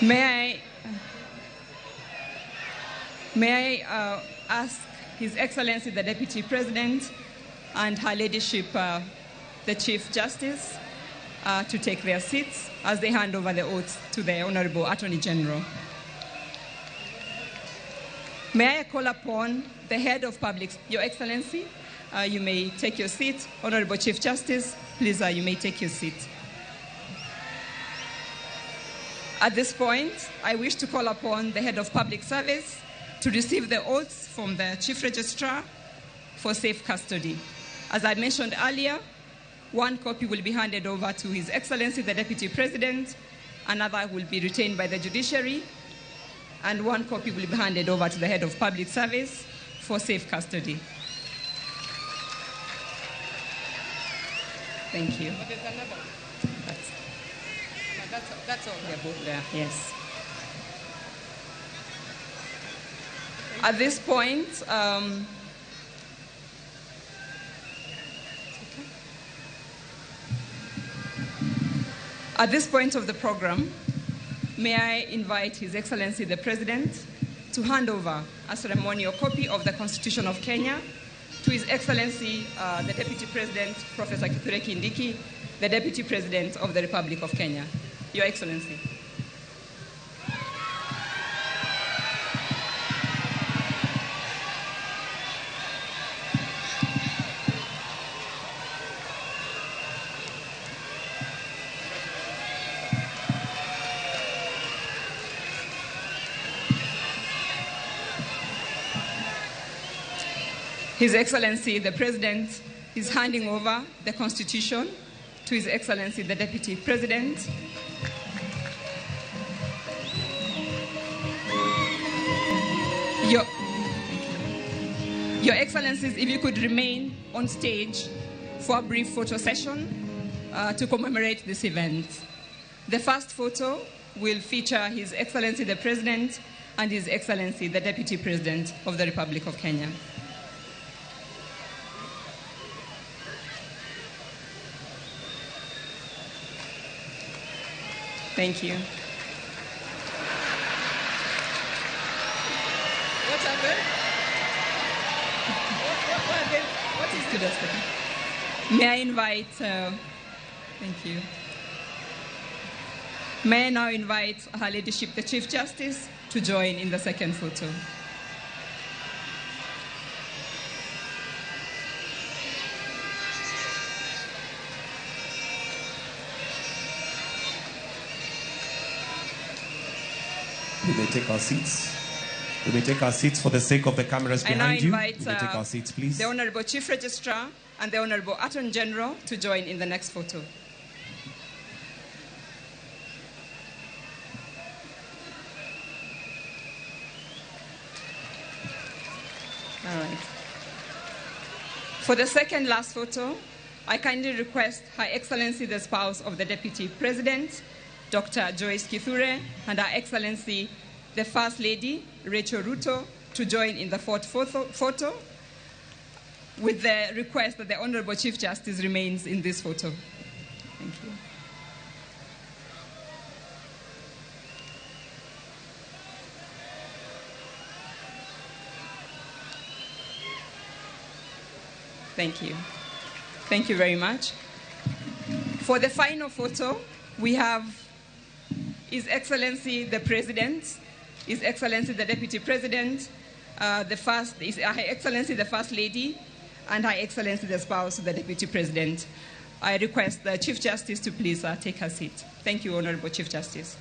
May I ask His Excellency the Deputy President and Her Ladyship the Chief Justice to take their seats as they hand over the oaths to the Honorable Attorney General. May I call upon the Head of Public, Your Excellency, you may take your seat. Honorable Chief Justice, please, you may take your seat. At this point, I wish to call upon the Head of Public Service to receive the oaths from the Chief Registrar for safe custody. As I mentioned earlier, one copy will be handed over to His Excellency the Deputy President, another will be retained by the judiciary, and one copy will be handed over to the Head of Public Service for safe custody. Thank you. But there's another. That's all. They're both there, yes. At this point, of the program, may I invite His Excellency the President to hand over a ceremonial copy of the Constitution of Kenya to His Excellency the Deputy President, Professor Kithure Kindiki, the Deputy President of the Republic of Kenya. Your Excellency. His Excellency the President is handing over the Constitution to His Excellency the Deputy President. Your Excellencies, if you could remain on stage for a brief photo session to commemorate this event. The first photo will feature His Excellency the President and His Excellency the Deputy President of the Republic of Kenya. Thank you. What's happened? What is Good afternoon. May I invite, thank you. May I now invite Her Ladyship, the Chief Justice, to join in the second photo. We may take our seats. We may take our seats for the sake of the cameras behind you. We may take our seats, please. The Honorable Chief Registrar and the Honorable Attorney General to join in the next photo. All right. For the second last photo, I kindly request Her Excellency the spouse of the Deputy President, Dr. Joyce Kithure, and Her Excellency the First Lady, Rachel Ruto, to join in the fourth photo, with the request that the Honorable Chief Justice remains in this photo. Thank you. Thank you. Thank you very much. For the final photo, we have His Excellency the President, His Excellency the Deputy President, Her Excellency the First Lady, and Her Excellency the spouse of the Deputy President. I request the Chief Justice to please take her seat. Thank you, Honorable Chief Justice.